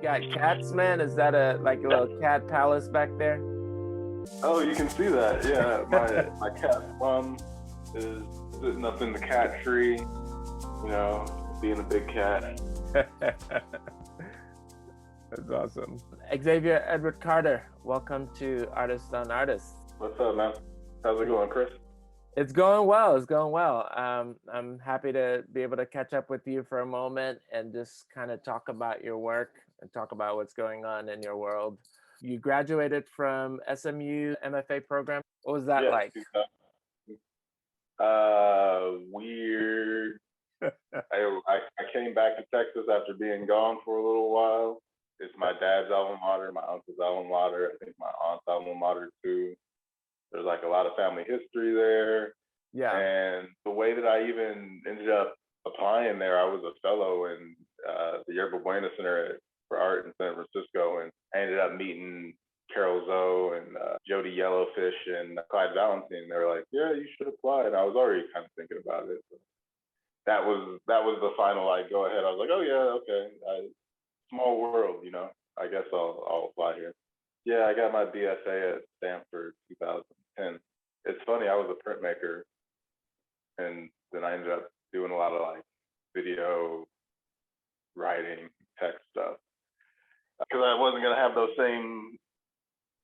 Got cats, man? Is that a like a little cat palace back there? Oh, you can see that. Yeah, my cat Plum is sitting up in the cat tree. Being a big cat. That's awesome. Xavier Edward Carter, welcome to Artists on Artists. What's up, man? How's it going, Chris? It's going well. It's going well. I'm happy to be able to catch up with you for a moment and just kind of talk about your work and talk about what's going on in your world. You graduated from SMU MFA program. What was that like? Weird. I came back to Texas after being gone for a little while. It's my dad's alma mater, my uncle's alma mater, I think my aunt's alma mater too. There's like a lot of family history there. Yeah. And the way that I even ended up applying there, I was a fellow in the Yerba Buena Center for Art in San Francisco, and I ended up meeting Carol Zoe and Jody Yellowfish and Clyde Valentine. They were like, "Yeah, you should apply." And I was already kind of thinking about it. So that was the final like go ahead. I was like, "Oh yeah, okay." Small world, I guess I'll apply here. Yeah, I got my BFA at Stanford 2010. It's funny, I was a printmaker, and then I ended up doing a lot of like video writing, tech stuff, because I wasn't gonna have those same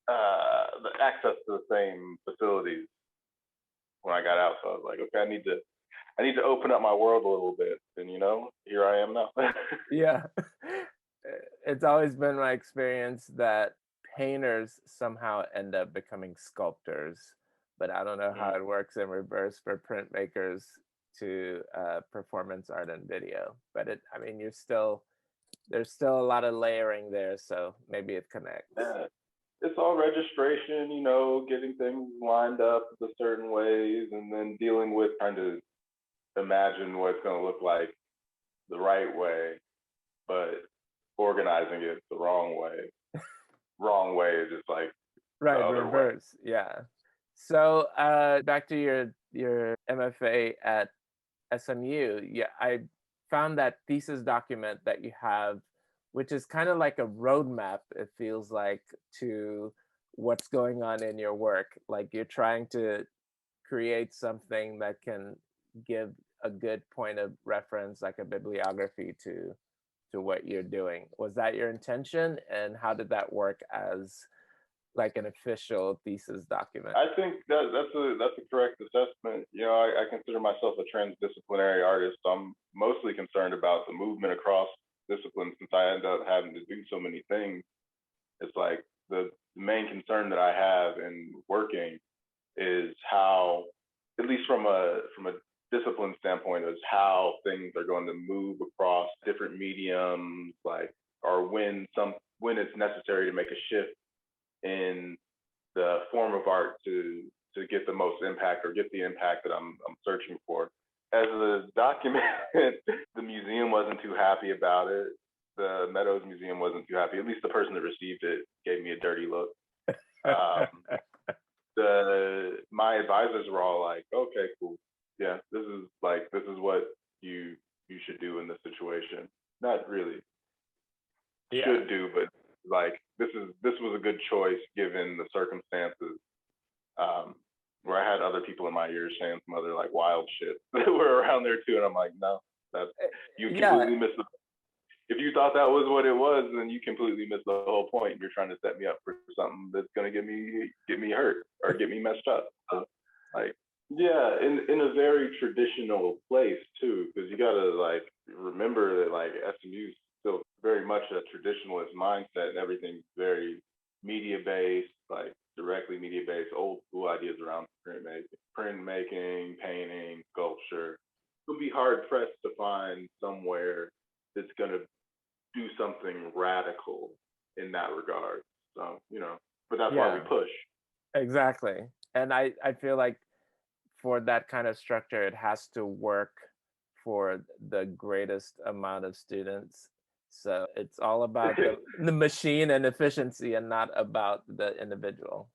the access to the same facilities when I got out. So I was like, okay, I need to open up my world a little bit, and here I am now. Yeah. It's always been my experience that painters somehow end up becoming sculptors, but I don't know how it works in reverse for printmakers to performance art and video. But there's still a lot of layering there, so maybe it connects. Yeah. It's all registration, getting things lined up the certain ways, and then dealing with trying to imagine what it's going to look like the right way, but organizing it the wrong way. Wrong way is just like right, the other reverse way. Yeah. So back to your MFA at SMU. Yeah, I found that thesis document that you have, which is kind of like a roadmap, it feels like, to what's going on in your work. Like you're trying to create something that can give a good point of reference, like a bibliography to what you're doing. Was that your intention, and how did that work as like an official thesis document? I think that's a correct assessment. I consider myself a transdisciplinary artist. So I'm mostly concerned about the movement across disciplines, since I end up having to do so many things. It's like the main concern that I have in working is how, at least from a discipline standpoint, is how things are going to move across different mediums, like, or when it's necessary to make a shift in the form of art to get the most impact, or get the impact that I'm searching for. As a document, the museum wasn't too happy about it. The Meadows Museum wasn't too happy. At least the person that received it gave me a dirty look. My advisors were all like, "Okay, cool. Yeah, this is what you should do in this situation." Not really should do, but like this was a good choice given the circumstances. Where I had other people in my ears saying some other like wild shit that were around there too, and I'm like, no, you completely missed the. If you thought that was what it was, then you completely missed the whole point. You're trying to set me up for something that's gonna get me hurt or get me messed up. So, like, yeah, in a very traditional place too, because you gotta like remember that like SMU is still very much a traditionalist mindset, and everything's very media based, like directly media based, old school ideas around printmaking, painting, sculpture. It'll be hard pressed to find somewhere that's gonna do something radical in that regard. So, but that's why we push. Exactly. And I feel like for that kind of structure, it has to work for the greatest amount of students. So it's all about the machine and efficiency, and not about the individual.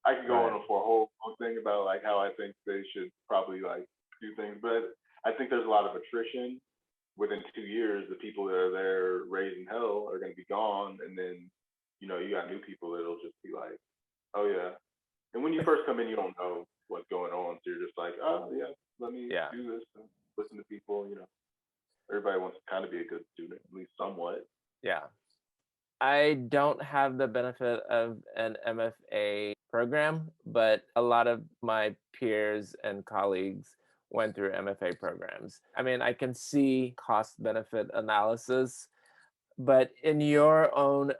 I could go on for a whole thing about like how I think they should probably like do things, but I think there's a lot of attrition within 2 years, the people that are there raising hell are going to be gone, and then you got new people that'll just be like, oh yeah. And when you first come in, you don't know what's going on, so you're just like, oh yeah, let me do this and listen to people. Everybody wants to kind of be a good student, at least somewhat. Yeah. I don't have the benefit of an MFA program, but a lot of my peers and colleagues went through MFA programs. I mean, I can see cost benefit analysis, but in your own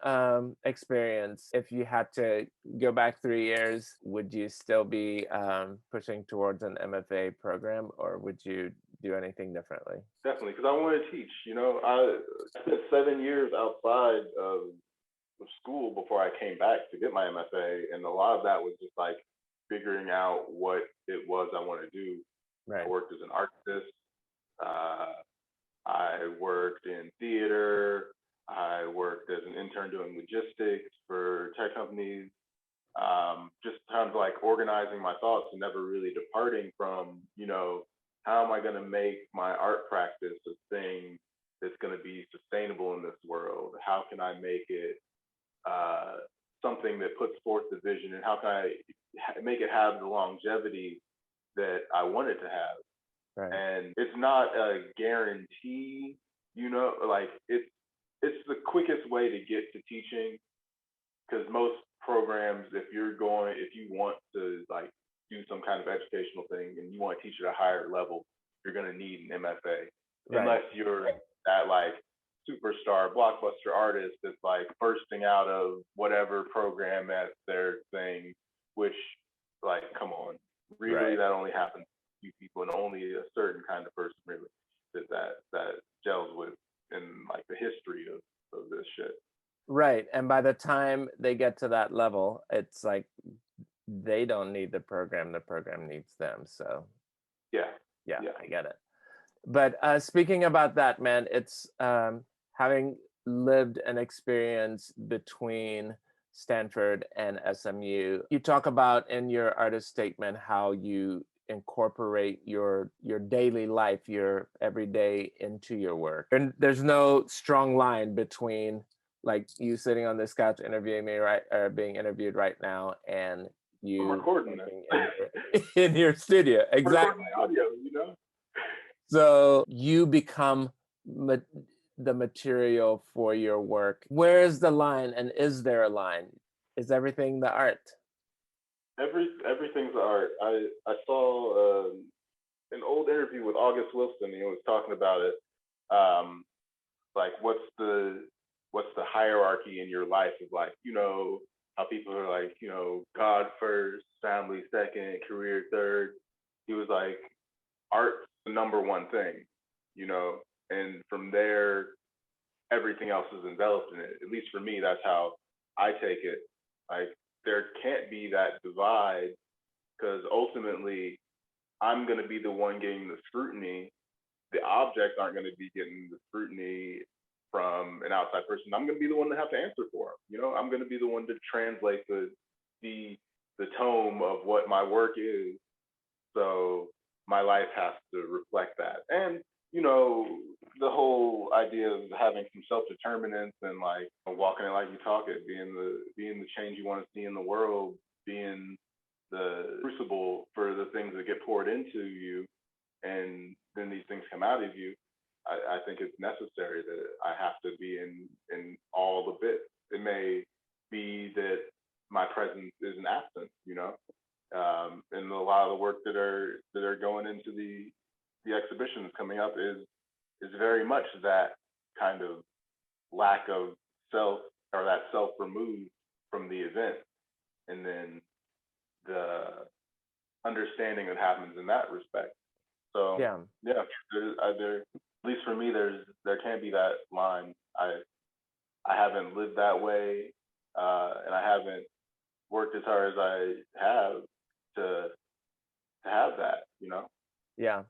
experience, if you had to go back 3 years, would you still be pushing towards an MFA program, or would you do anything differently? Definitely, because I want to teach. I spent 7 years outside of school before I came back to get my MFA, and a lot of that was just like figuring out what it was I want to do. Right. I worked as an artist. I worked in theater. I worked as an intern doing logistics for tech companies. Just kind of like organizing my thoughts and never really departing from, how am I going to make my art practice a thing that's going to be sustainable in this world? How can I make it something that puts forth the vision, and how can I make it have the longevity that I want it to have? Right. And it's not a guarantee, like it's the quickest way to get to teaching, because most programs, if you want to like do some kind of educational thing and you want to teach at a higher level, you're going to need an MFA, right. Unless you're that like superstar blockbuster artist that's like bursting out of whatever program at their thing, which like, come on, really, right. That only happens to few people, and only a certain kind of person really that gels with in like the history of this shit. Right. And by the time they get to that level, it's like they don't need the program needs them. So yeah, I get it. But speaking about that, man, it's having lived an experience between Stanford and SMU. You talk about in your artist statement how you incorporate your daily life, your everyday into your work. And there's no strong line between like you sitting on this couch interviewing me or being interviewed right now, and you recording in your studio. Exactly. Audio, So you become the material for your work. Where is the line, and is there a line? Is everything the art? Everything's the art. I saw an old interview with August Wilson. He was talking about it. Like what's the hierarchy in your life of like, how people are like, God first, family second, career third. He was like, art's the number one thing, and from there, everything else is enveloped in it. At least for me, that's how I take it. Like, there can't be that divide, because ultimately, I'm going to be the one getting the scrutiny. The objects aren't going to be getting the scrutiny from an outside person. I'm going to be the one to have to answer for them. I'm going to be the one to translate the tome of what my work is. So my life has to reflect that. And, the whole idea of having some self-determinance and like walking it like you talk it, being the change you want to see in the world, being the crucible for the things that get poured into you, and then these things come out of you. I think it's necessary that I have to be in all the bits. It may be that my presence is an absence, and a lot of the work that are going into the exhibitions coming up is very much that kind of lack of self, or that self removed from the event, and then the understanding that happens in that respect. So yeah, at least for me, there can't be that line. I haven't lived that way, and I haven't worked as hard as I have to have that, Yeah.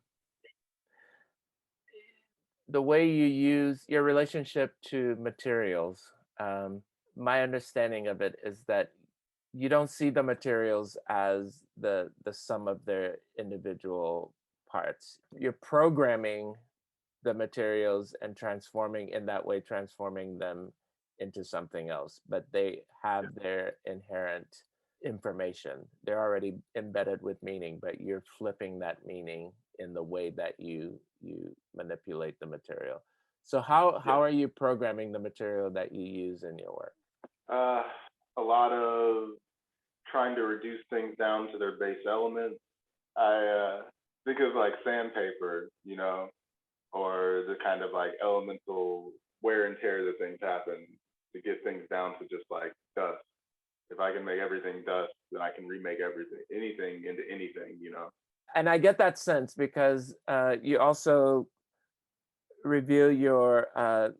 The way you use your relationship to materials, my understanding of it is that you don't see the materials as the sum of their individual parts. You're programming the materials and transforming them into something else, but they have their inherent information. They're already embedded with meaning, but you're flipping that meaning in the way that you manipulate the material. So how are you programming the material that you use in your work? A lot of trying to reduce things down to their base elements. I think of like sandpaper, or the kind of like elemental wear and tear that things happen to get things down to just like dust. If I can make everything dust, then I can remake anything into anything. And I get that sense because you also reveal your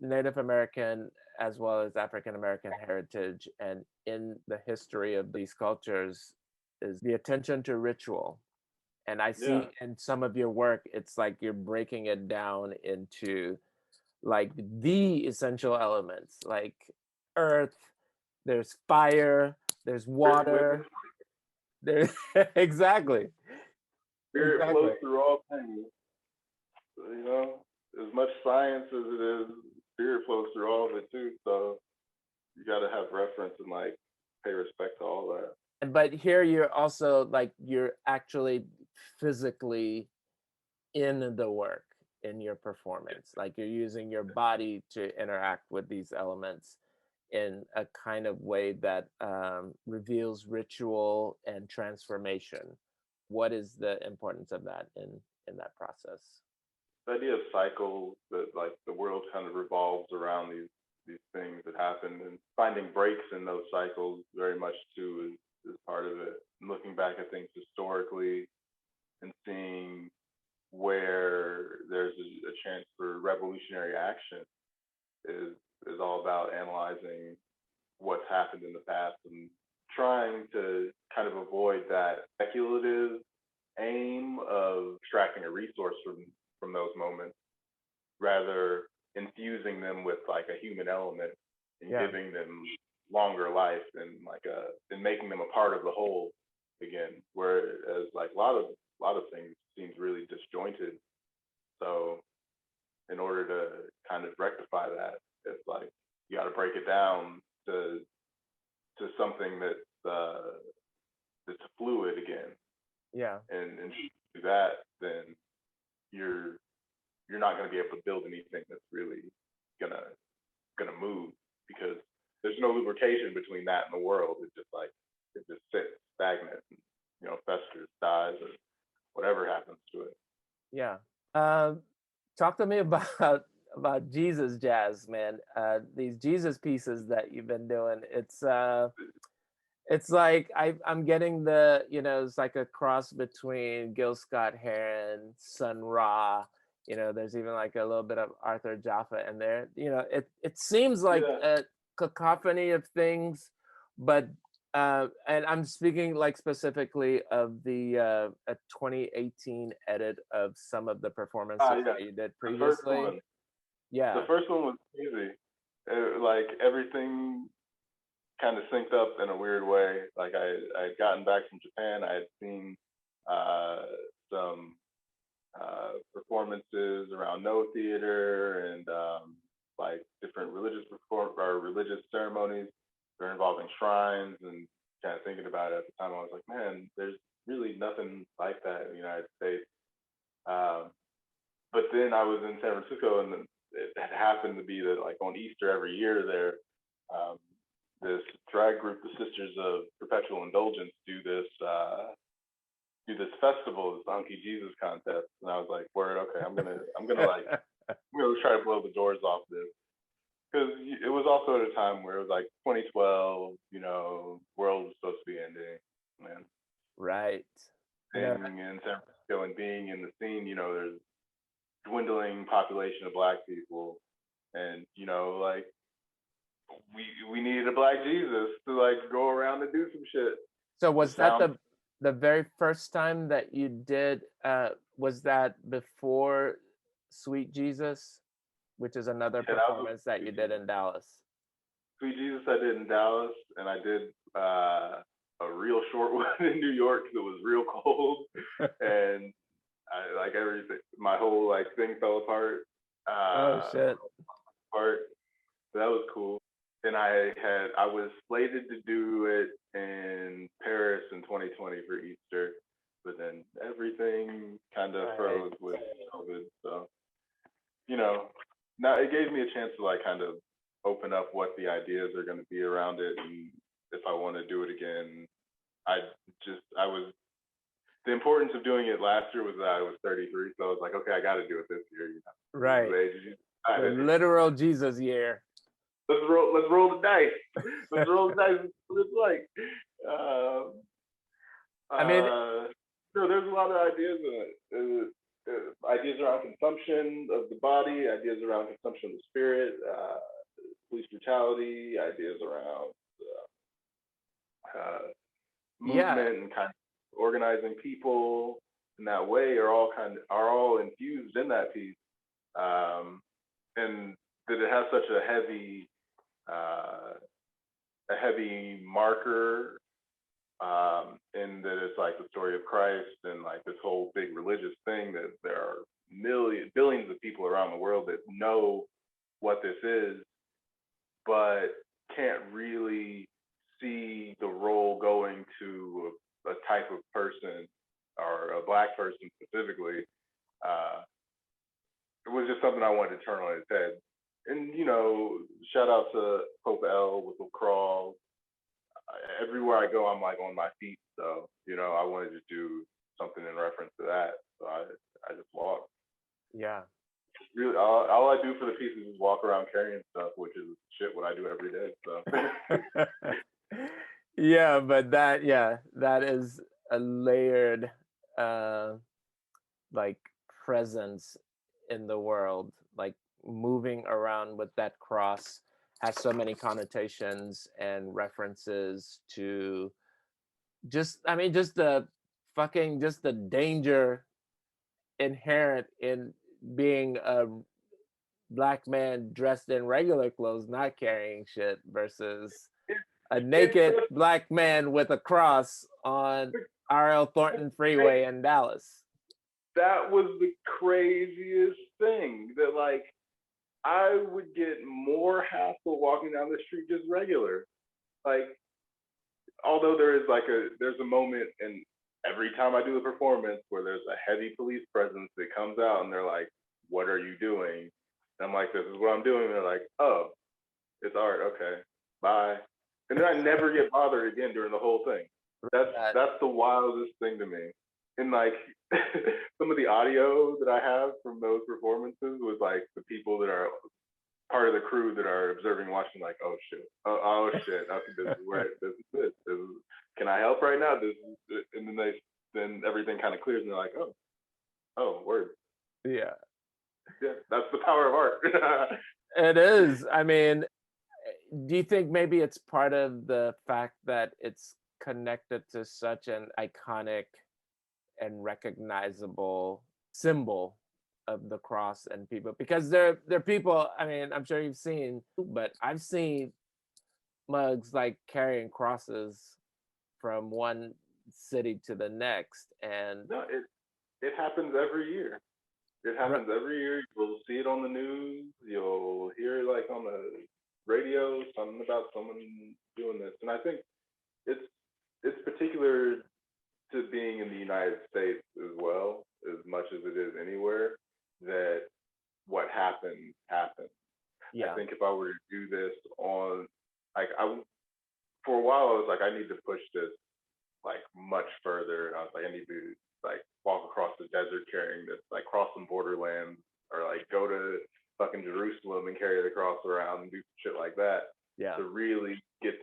Native American as well as African American heritage, and in the history of these cultures is the attention to ritual. And I see in some of your work, it's like you're breaking it down into like the essential elements, like earth, there's fire, there's water, there's exactly. Spirit flows through all things. As much science as it is, spirit flows through all of it too. So you got to have reference and like pay respect to all that. But here you're also like you're actually physically in the work, in your performance, like you're using your body to interact with these elements in a kind of way that reveals ritual and transformation. What is the importance of that in that process? The idea of cycles, that like the world kind of revolves around these things that happen, and finding breaks in those cycles very much too is part of it. And looking back at things historically and seeing where there's a chance for revolutionary action is all about analyzing what's happened in the past and trying to kind of avoid that speculative aim of extracting a resource from those moments, rather infusing them with like a human element and giving them longer life and making them a part of the whole again. Whereas like a lot of things seems really disjointed. So in order to kind of rectify that, it's like you got to break it down to something that's fluid again. Yeah. And do that, then you're not going to be able to build anything that's really gonna move, because there's no lubrication between that and the world. It just sits stagnant and festers, dies, or whatever happens to it. Yeah. Talk to me about Jesus jazz, man. These Jesus pieces that you've been doing. It's like I'm getting it's like a cross between Gil Scott-Heron, Sun Ra. There's even like a little bit of Arthur Jaffa in there. It seems like a cacophony of things, but and I'm speaking like specifically of the 2018 edit of some of the performances that you did previously. The first one was crazy. Like everything kind of synced up in a weird way. Like I had gotten back from Japan. I had seen some performances around Noh theater and like different religious ceremonies. They're involving shrines, and kind of thinking about it at the time, I was like, man, there's really nothing like that in the United States. But then I was in San Francisco, and it happened to be that like on Easter every year there, this drag group, the Sisters of Perpetual Indulgence, do this festival, this Hunky Jesus contest, and I was like, word, okay, I'm gonna try to blow the doors off this, because it was also at a time where it was like 2012, world was supposed to be ending, man. Right. Being in San Francisco and being in the scene, there's dwindling population of Black people, and like we needed a Black Jesus to like go around and do some shit. So was that the very first time that you did? Was that before Sweet Jesus, which is another performance that you did in Dallas? Sweet Jesus I did in Dallas, and I did a real short one in New York that was real cold, and I like everything. My whole like thing fell apart. Oh shit. part. So that was cool. And I was slated to do it in Paris in 2020 for Easter, but then everything kind of froze with COVID. So, you know, now it gave me a chance to like kind of open up what the ideas are going to be around it, and if I want to do it again, I was the importance of doing it last year was that I was 33, so I was like, okay, I got to do it this year. You know, Right. The literal Jesus year. Let's roll the dice. Let's roll the dice. What it's like. I mean, no, there's a lot of ideas in it. Ideas around consumption of the body, ideas around consumption of the spirit, police brutality, ideas around movement and kind of organizing people in that way are all infused in that piece, and that it has such a heavy marker, in that it's like the story of Christ and like this whole big religious thing, that there are billions of people around the world that know what this is, but can't really see the role going to a type of person, or a Black person specifically. It was just something I wanted to turn on its head. And, you know, shout out to Pope L with the crawl. Everywhere I go, I'm like on my feet. So, you know, I wanted to do something in reference to that. So I just walk. Yeah. Really, all I do for the piece is just walk around carrying stuff, which is shit what I do every day. So. Yeah, but that is a layered like presence in the world. Like moving around with that cross has so many connotations and references to just the danger inherent in being a Black man dressed in regular clothes not carrying shit versus a naked Black man with a cross on R.L. Thornton Freeway in Dallas. That was the craziest thing, that like I would get more hassle walking down the street just regular. Like, although there's a moment, and every time I do a performance, where there's a heavy police presence that comes out and they're like, "What are you doing?" And I'm like, "This is what I'm doing." And they're like, "Oh, it's art. Okay, bye." And then I never get bothered again during the whole thing. That's the wildest thing to me. And like some of the audio that I have from those performances was like the people that are part of the crew that are observing, watching, like, "Oh shit, oh shit, okay, this is where this is. Can I help right now?" And then everything kind of clears, and they're like, "Oh, word." Yeah, that's the power of art. It is. I mean, do you think maybe it's part of the fact that it's connected to such an iconic and recognizable symbol of the cross and people? Because there are people, I mean, I'm sure you've seen, but I've seen mugs like carrying crosses from one city to the next. And no, it happens every year. It happens every year. You'll see it on the news. You'll hear like on the radio something about someone doing this. And I think it's particular to being in the United States as well, as much as it is anywhere, that what happens. Yeah. I think if I were to do this on, like, for a while I was like, I need to push this like much further. And I was like, I need to like walk across the desert carrying this, like cross some borderlands, or like go to fucking Jerusalem and carry the cross around and do shit like that. Yeah. To really get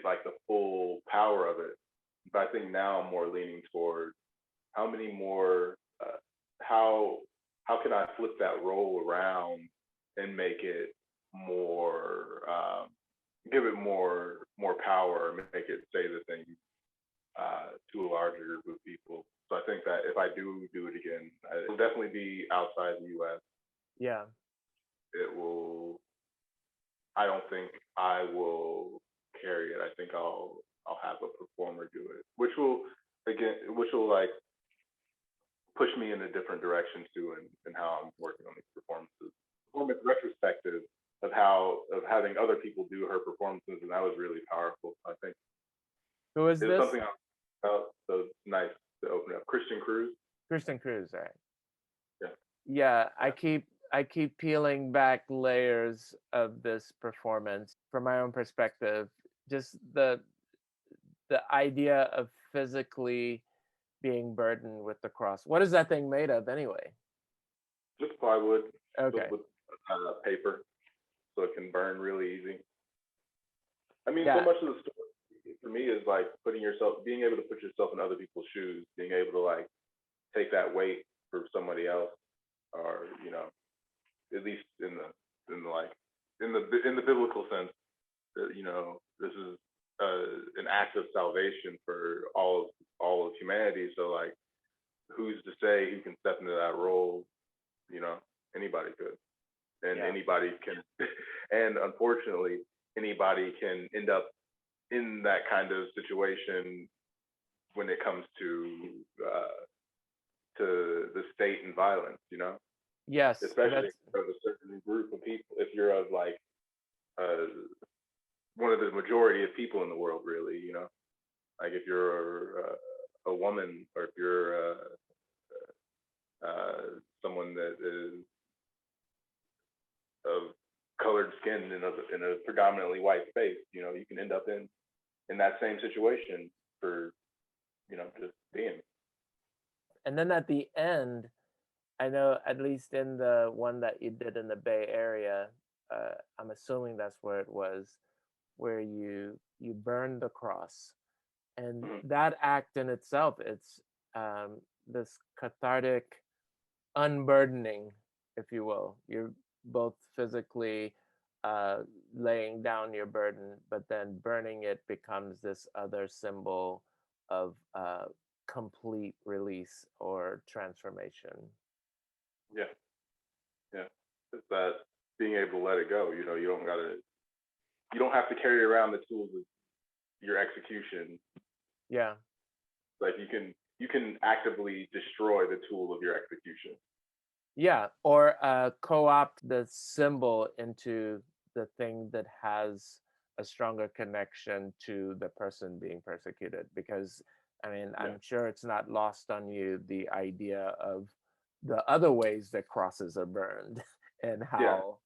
like the full power of it. But I think now I'm more leaning toward how many more, how can I flip that role around and make it more, give it more power, make it say the things to a larger group of people. So I think that if I do it again, it'll definitely be outside the U.S. Yeah. I don't think I will carry it. I think I'll have a performer do it, which will like push me in a different direction too, and how I'm working on these performances. letting other people do her performances, and that was really powerful. I think Who is it was this? something I felt so nice to open up. Christian Cruz. Kristen Cruz, right? Yeah. Yeah, I keep peeling back layers of this performance from my own perspective. Just the idea of physically being burdened with the cross. What is that thing made of anyway? Just plywood, Okay. with paper, so it can burn really easy. I mean, Yeah. so much of the story for me is like being able to put yourself in other people's shoes, being able to like take that weight for somebody else, or at least in the biblical sense, this is an act of salvation for all of humanity. So like, who's to say who can step into that role? Anybody could, and anybody can, and unfortunately, anybody can end up in that kind of situation when it comes to the state and violence. Yes. Especially of a certain group of people. If you're of like one of the majority of people in the world, really, like if you're a woman, or if you're someone that is of colored skin in a predominantly white space, you can end up in that same situation for just being. And then at the end, I know at least in the one that you did in the Bay Area, I'm assuming that's where it was, where you burned the cross, and that act in itself, it's this cathartic unburdening, if you will. You're both physically laying down your burden, but then burning it becomes this other symbol of complete release or transformation. Yeah. It's that being able to let it go. You don't have to carry around the tools of your execution. Yeah. Like you can actively destroy the tool of your execution. Yeah, or co-opt the symbol into the thing that has a stronger connection to the person being persecuted. Because I'm sure it's not lost on you the idea of the other ways that crosses are burned, and how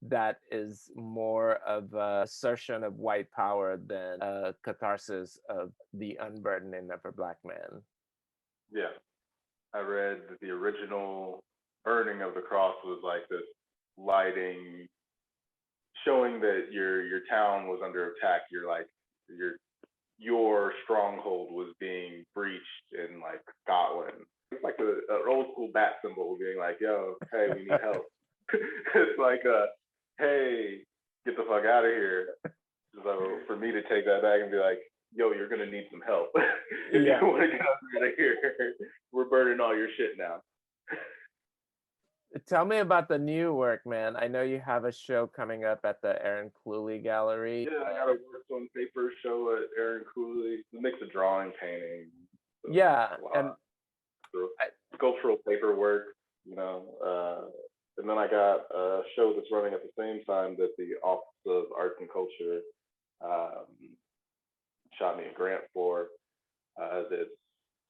that is more of an assertion of white power than a catharsis of the unburdening of a Black man. Yeah, I read that the original burning of the cross was like this lighting, showing that your town was under attack. Your stronghold was being breached in like Scotland. It's like an old school bat symbol being like, "Yo, hey, we need help." It's like hey, get the fuck out of here. So for me to take that back and be like, "Yo, you're gonna need some help if you want to get out of here. We're burning all your shit now." Tell me about the new work, man. I know you have a show coming up at the Aaron Cluley Gallery. Yeah, I got a work on paper show at Aaron Cluley. It's a mix of drawing, painting. So and sculptural paperwork, and then I got a show that's running at the same time that the Office of Arts and Culture shot me a grant for. That's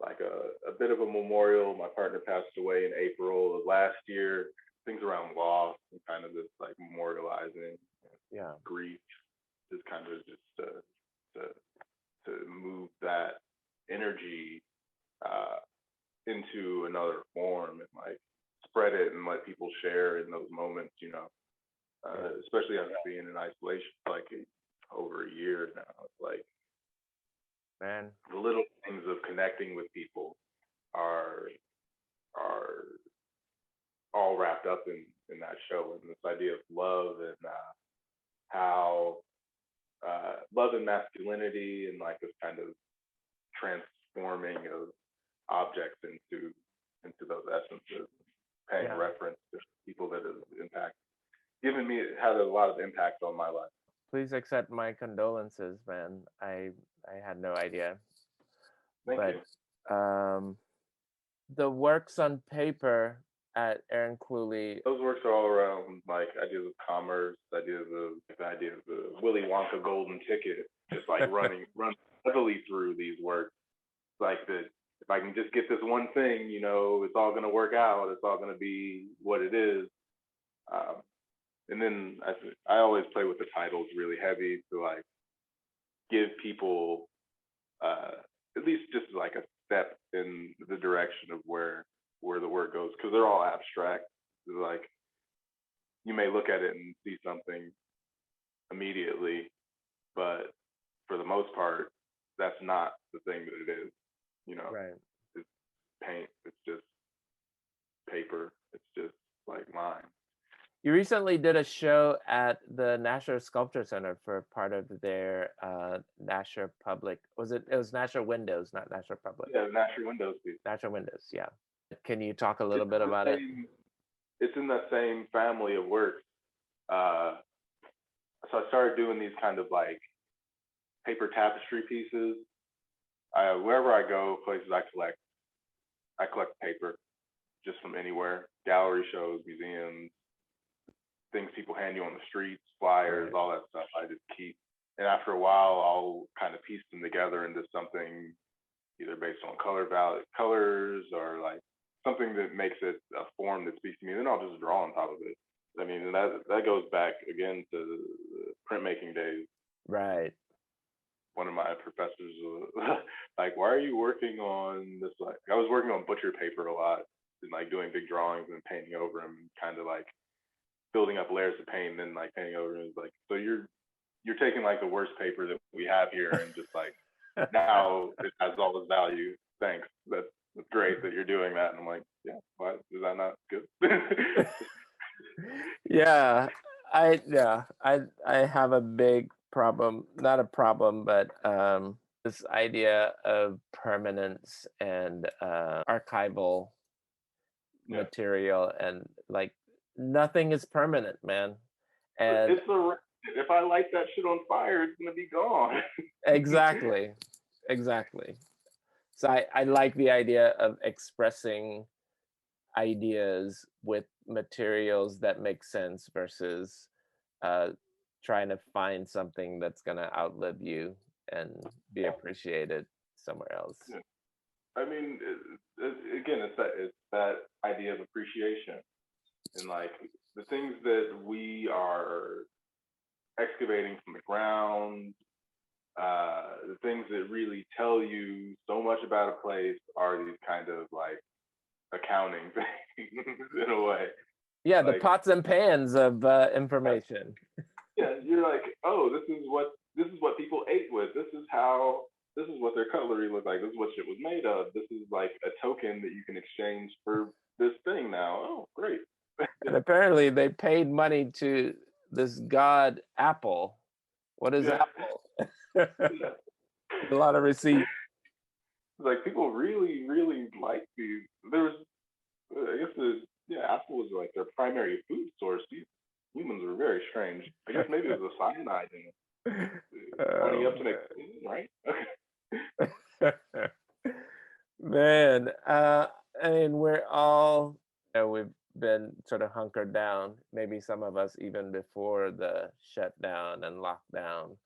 like a bit of a memorial. My partner passed away in April of last year. Things around loss and kind of this like memorializing grief, just kind of to move that energy into another form and like spread it and let people share in those moments, especially after being in isolation for like over a year now. It's like, man, the little things of connecting with people are all wrapped up in that show, and this idea of love and how love and masculinity and like this kind of transforming of objects into those essences, paying reference to people that have had a lot of impact on my life. Please accept my condolences, man. I had no idea. Thank you. The works on paper, at Aaron Cluley. Those works are all around like ideas of commerce, the idea of the Willy Wonka golden ticket, just like run heavily through these works. Like that, if I can just get this one thing, it's all gonna work out. It's all gonna be what it is. And then I always play with the titles really heavy to like give people at least just like a step in the direction of where the work goes, because they're all abstract. Like you may look at it and see something immediately, but for the most part, that's not the thing that it is. Right. It's paint. It's just paper. It's just like line. You recently did a show at the Nasher Sculpture Center for part of their Nasher Public. It was Nasher Windows, not Nasher Public. Yeah, Nasher Windows piece. Nasher Windows, yeah. Can you talk a little bit about it? It's in that same family of works. So I started doing these kind of like paper tapestry pieces. Wherever I go, places I collect paper just from anywhere, gallery shows, museums, things people hand you on the streets, flyers, all that stuff. I just keep, and after a while, I'll kind of piece them together into something either based on colors or like something that makes it a form that speaks to me. And then I'll just draw on top of it. I mean, that goes back again to the printmaking days. Right. One of my professors was like, "Why are you working on this?" Like, I was working on butcher paper a lot, and like doing big drawings and painting over them, and kind of like building up layers of paint and then like painting over them. It's like, so you're taking like the worst paper that we have here and just like now it has all this value. Thanks. That's great that you're doing that. And I'm like, yeah, why is that not good? Yeah, I have a big problem, not a problem, but this idea of permanence and archival material, and like nothing is permanent, man. And if I light that shit on fire, it's gonna be gone. Exactly. So I like the idea of expressing ideas with materials that make sense versus trying to find something that's gonna outlive you and be appreciated somewhere else. Yeah. I mean, again, it's that idea of appreciation, and like the things that we are excavating from the ground, the things that really tell you so much about a place are these kind of like accounting things in a way. Yeah, like, the pots and pans of information. Yeah, you're like, oh, this is what people ate with. This is what their cutlery looked like. This is what shit was made of. This is like a token that you can exchange for this thing now. Oh, great. And apparently they paid money to this god Apple. What is Apple? A lot of receipts. Like people really, really like these. There was, I guess Apple was like their primary food source. These humans were very strange. I guess maybe it was a cyanide in it. Running up to make food, right? Man, I mean, we're all, we've been sort of hunkered down, maybe some of us even before the shutdown and lockdown.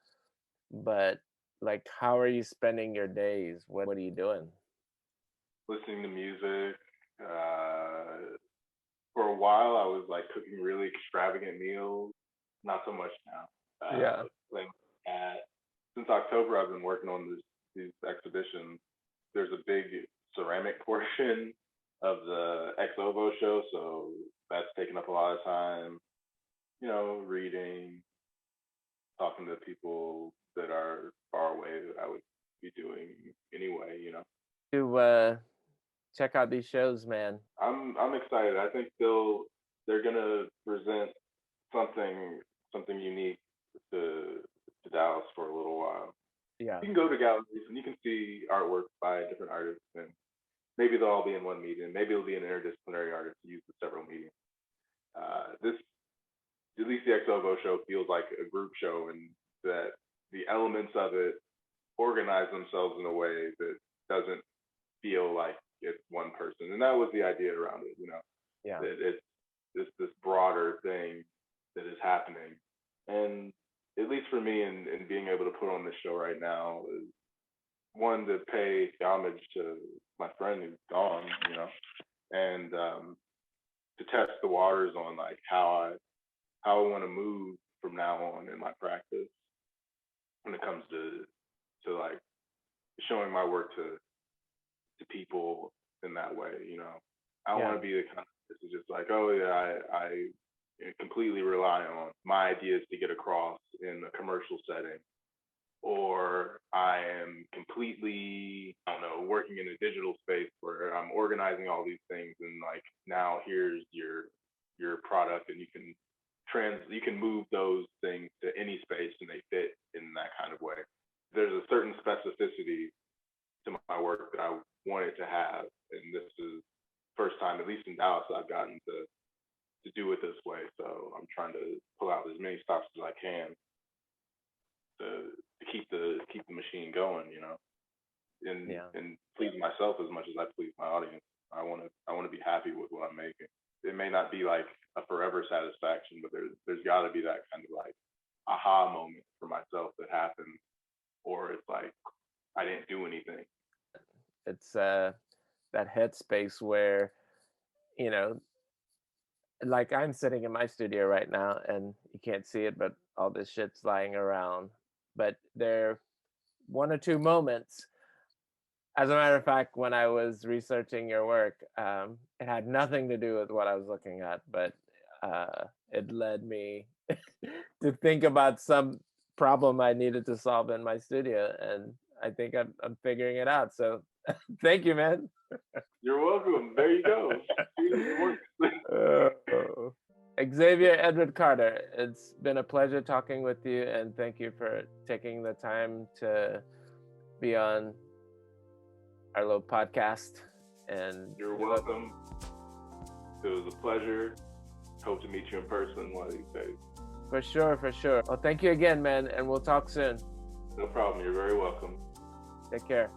But like, how are you spending your days? What are you doing? Listening to music. For a while, I was like cooking really extravagant meals. Not so much now. Since October, I've been working on these exhibitions. There's a big ceramic portion of the Xxavier show, so that's taken up a lot of time. Reading, talking to people that are far away that I would be doing anyway. To check out these shows, man. I'm excited. I think they're gonna present something unique to Dallas for a little while. Yeah. You can go to galleries and you can see artwork by different artists, and maybe they'll all be in one meeting. Maybe it'll be an interdisciplinary artist used in several meetings. At least the Xxavier show feels like a group show, and that the elements of it organize themselves in a way that doesn't feel like it's one person. And that was the idea around it, Yeah. It's this broader thing that is happening. And at least for me, in being able to put on this show right now, is one, to pay homage to my friend who's gone, and to test the waters on like how I want to move from now on in my practice when it comes to like showing my work to people in that way. I don't want to be the kind of person who's just like, oh yeah, I completely rely on my ideas to get across in a commercial setting, or I am completely, I don't know, working in a digital space where I'm organizing all these things, and like, now here's your product, and you can move those things to any space and they fit in that kind of way. There's a certain specificity to my work that I wanted to have, and this is first time, at least in Dallas, I've gotten to do it this way. So I'm trying to pull out as many stops as I can to keep the machine going, and please myself as much as I please my audience. I want to be happy with what I'm making. It may not be like a forever satisfaction, but there's got to be that kind of like aha moment for myself that happens, or it's like I didn't do anything. It's that headspace where, like I'm sitting in my studio right now and you can't see it, but all this shit's lying around. But there are one or two moments. As a matter of fact, when I was researching your work, it had nothing to do with what I was looking at, but it led me to think about some problem I needed to solve in my studio, and I think I'm figuring it out. So thank you, man. You're welcome. There you go. Xxavier Edward Carter, it's been a pleasure talking with you, and thank you for taking the time to be on our little podcast. And you're welcome. It was a pleasure. Hope to meet you in person one of these days. For sure. Well, thank you again, man, and we'll talk soon. No problem. You're very welcome. Take care.